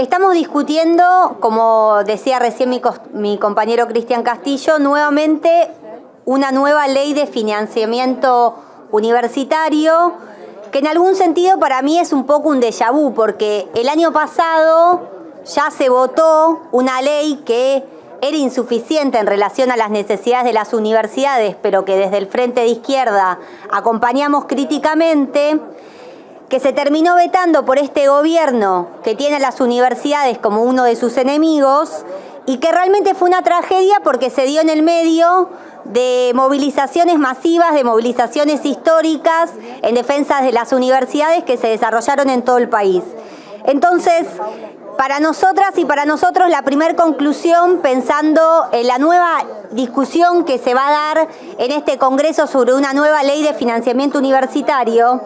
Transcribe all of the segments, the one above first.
Estamos discutiendo, como decía recién mi compañero Cristian Castillo, nuevamente una nueva ley de financiamiento universitario, que en algún sentido para mí es un poco un déjà vu, porque el año pasado ya se votó una ley que era insuficiente en relación a las necesidades de las universidades, pero que desde el Frente de Izquierda acompañamos críticamente, que se terminó vetando por este gobierno que tiene a las universidades como uno de sus enemigos y que realmente fue una tragedia porque se dio en el medio de movilizaciones masivas, de movilizaciones históricas en defensa de las universidades que se desarrollaron en todo el país. Entonces, para nosotras y para nosotros, la primera conclusión, pensando en la nueva discusión que se va a dar en este Congreso sobre una nueva ley de financiamiento universitario,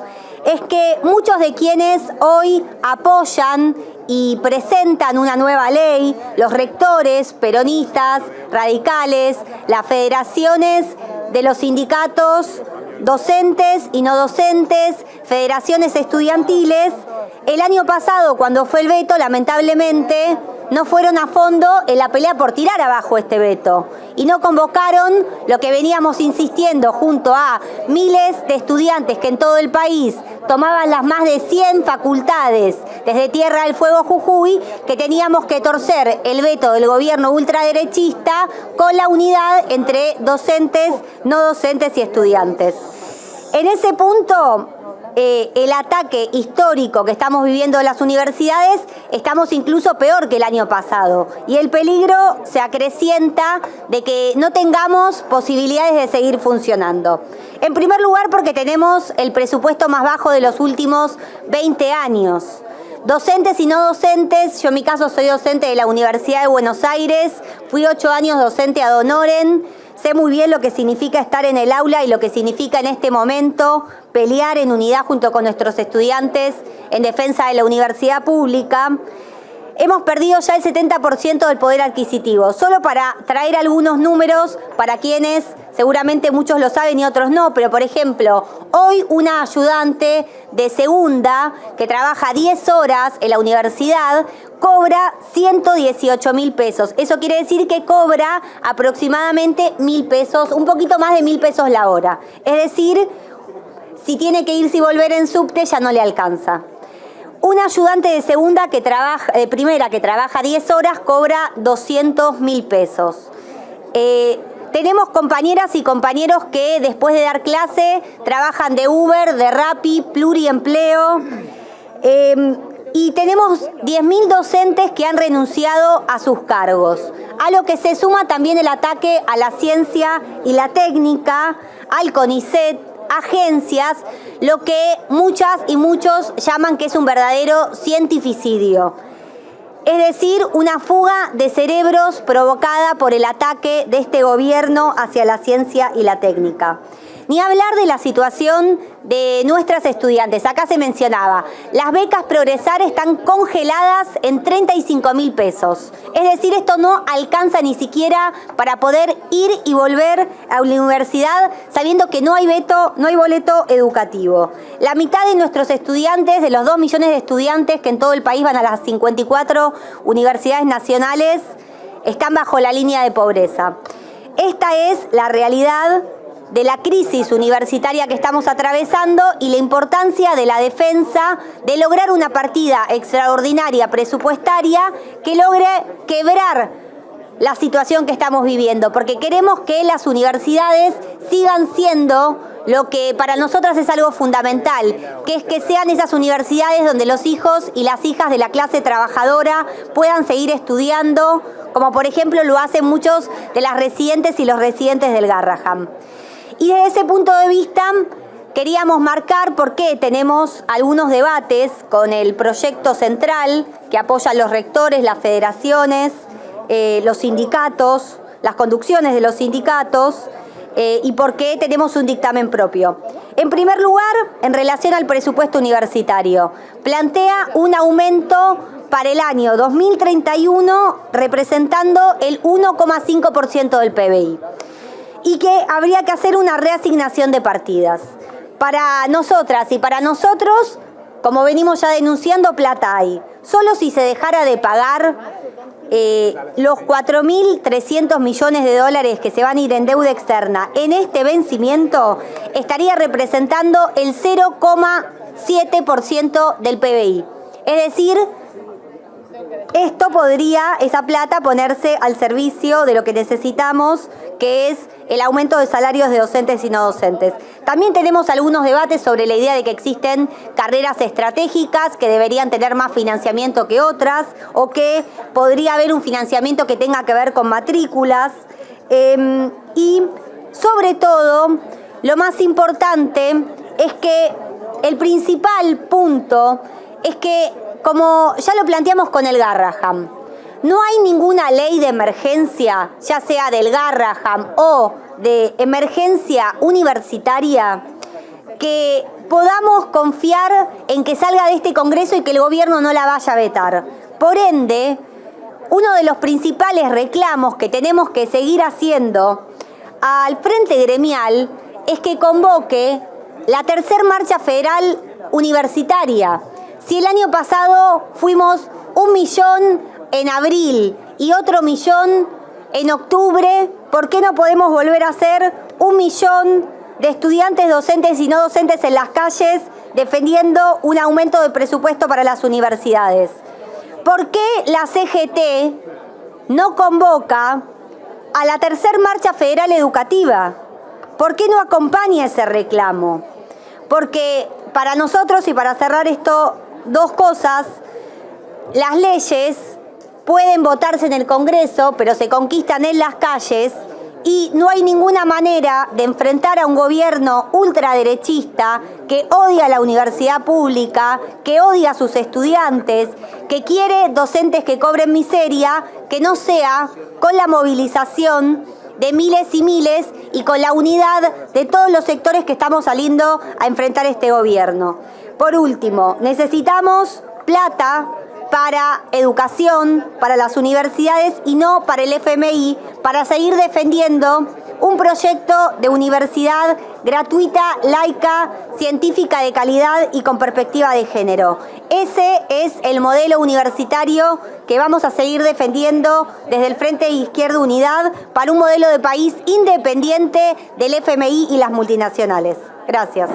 es que muchos de quienes hoy apoyan y presentan una nueva ley, los rectores, peronistas, radicales, las federaciones de los sindicatos, docentes y no docentes, federaciones estudiantiles, el año pasado, cuando fue el veto, lamentablemente, no fueron a fondo en la pelea por tirar abajo este veto y no convocaron lo que veníamos insistiendo junto a miles de estudiantes que en todo el país tomaban las más de 100 facultades desde Tierra del Fuego Jujuy, que teníamos que torcer el veto del gobierno ultraderechista con la unidad entre docentes, no docentes y estudiantes. En ese punto, el ataque histórico que estamos viviendo en las universidades, estamos incluso peor que el año pasado. Y el peligro se acrecienta de que no tengamos posibilidades de seguir funcionando. En primer lugar, porque tenemos el presupuesto más bajo de los últimos 20 años. Docentes y no docentes, yo en mi caso soy docente de la Universidad de Buenos Aires, fui 8 años docente ad honorem. Sé muy bien lo que significa estar en el aula y lo que significa en este momento pelear en unidad junto con nuestros estudiantes en defensa de la universidad pública. Hemos perdido ya el 70% del poder adquisitivo. Solo para traer algunos números para quienes seguramente muchos lo saben y otros no, pero por ejemplo, hoy una ayudante de segunda que trabaja 10 horas en la universidad cobra 118.000 pesos. Eso quiere decir que cobra aproximadamente 1.000 pesos, un poquito más de 1.000 pesos la hora. Es decir, si tiene que irse y volver en subte ya no le alcanza. Una ayudante de segunda que trabaja, de primera que trabaja 10 horas cobra 200.000 pesos. Tenemos compañeras y compañeros que después de dar clase trabajan de Uber, de Rappi, pluriempleo. Y tenemos 10.000 docentes que han renunciado a sus cargos, a lo que se suma también el ataque a la ciencia y la técnica, al CONICET, agencias, lo que muchas y muchos llaman que es un verdadero cientificidio. Es decir, una fuga de cerebros provocada por el ataque de este gobierno hacia la ciencia y la técnica. Ni hablar de la situación de nuestras estudiantes. Acá se mencionaba, las becas Progresar están congeladas en 35.000 pesos. Es decir, esto no alcanza ni siquiera para poder ir y volver a la universidad sabiendo que no hay veto, no hay boleto educativo. La mitad de nuestros estudiantes, de los 2 millones de estudiantes que en todo el país van a las 54 universidades nacionales, están bajo la línea de pobreza. Esta es la realidad de la crisis universitaria que estamos atravesando y la importancia de la defensa de lograr una partida extraordinaria presupuestaria que logre quebrar la situación que estamos viviendo, porque queremos que las universidades sigan siendo lo que para nosotras es algo fundamental, que es que sean esas universidades donde los hijos y las hijas de la clase trabajadora puedan seguir estudiando, como por ejemplo lo hacen muchos de las residentes y los residentes del Garrahan. Y desde ese punto de vista queríamos marcar por qué tenemos algunos debates con el proyecto central que apoyan los rectores, las federaciones, los sindicatos, las conducciones de los sindicatos y por qué tenemos un dictamen propio. En primer lugar, en relación al presupuesto universitario, plantea un aumento para el año 2031 representando el 1,5% del PBI. Y que habría que hacer una reasignación de partidas. Para nosotras y para nosotros, como venimos ya denunciando, plata hay. solo si se dejara de pagar los 4.300 millones de dólares que se van a ir en deuda externa en este vencimiento, estaría representando el 0,7% del PBI. Es decir, esa plata, ponerse al servicio de lo que necesitamos, que es el aumento de salarios de docentes y no docentes. También tenemos algunos debates sobre la idea de que existen carreras estratégicas que deberían tener más financiamiento que otras, o que podría haber un financiamiento que tenga que ver con matrículas. Y sobre todo, lo más importante es que el principal punto es que, como ya lo planteamos con el Garrahan, no hay ninguna ley de emergencia, ya sea del Garrahan o de emergencia universitaria, que podamos confiar en que salga de este Congreso y que el gobierno no la vaya a vetar. Por ende, uno de los principales reclamos que tenemos que seguir haciendo al Frente Gremial es que convoque la tercera marcha federal universitaria. Si el año pasado fuimos 1 millón en abril y otro 1 millón en octubre, ¿por qué no podemos volver a hacer 1 millón de estudiantes, docentes y no docentes en las calles defendiendo un aumento de presupuesto para las universidades? ¿Por qué la CGT no convoca a la tercera marcha federal educativa? ¿Por qué no acompaña ese reclamo? Porque para nosotros, y para cerrar esto, dos cosas: las leyes pueden votarse en el Congreso, pero se conquistan en las calles, y no hay ninguna manera de enfrentar a un gobierno ultraderechista que odia a la universidad pública, que odia a sus estudiantes, que quiere docentes que cobren miseria, que no sea con la movilización de miles y miles y con la unidad de todos los sectores que estamos saliendo a enfrentar este gobierno. Por último, necesitamos plata para educación, para las universidades y no para el FMI, para seguir defendiendo un proyecto de universidad gratuita, laica, científica de calidad y con perspectiva de género. Ese es el modelo universitario que vamos a seguir defendiendo desde el Frente Izquierda Unidad para un modelo de país independiente del FMI y las multinacionales. Gracias.